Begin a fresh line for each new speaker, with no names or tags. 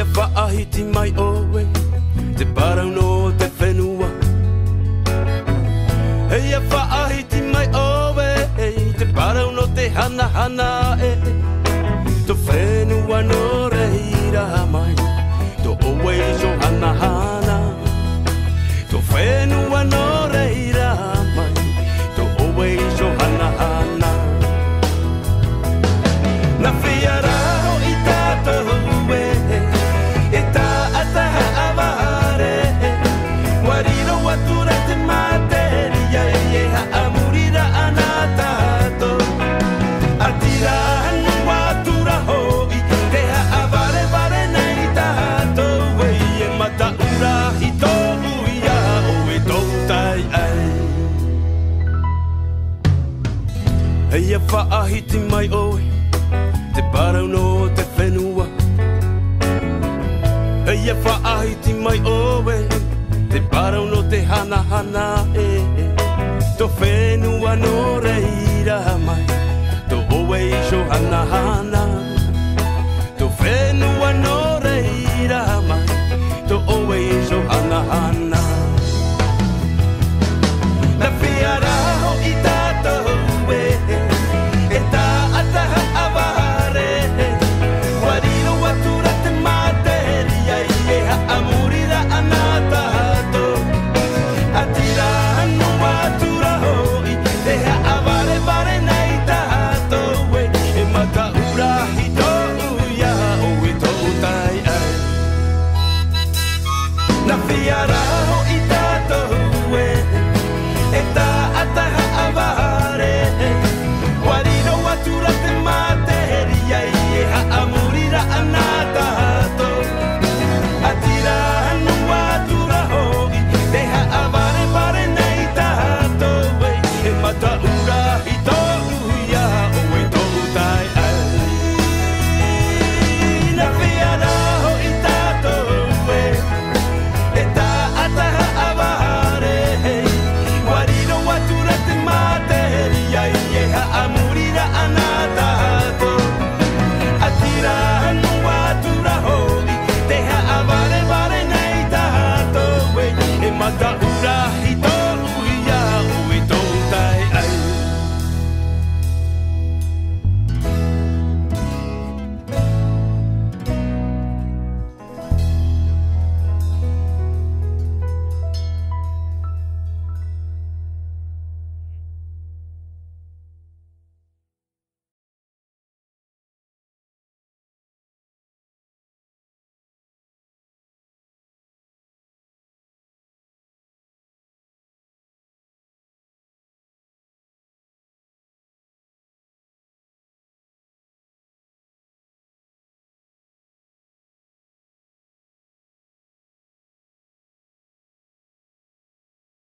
Ia whaahiti mai oe, te parau no te whenua. Ia whaahiti mai oe, te parau no te hana hana e. To whenua no reira mai, to oe so hana hana. To whenua no reira mai, to oe so hana hana. Na whiararo i tātou e, e tā ataha avare. Wariro watura te materia e ha amurira ana tātou. Atira anu watura hoi, te ha avare vare nei tātou e e mata ura i tōu ia o e tōu tai ai. Hei a whaahiti mai oe, te parau no te whenua. Hei a whaahiti mai oe, te parau no te hana hana e. To whenua no re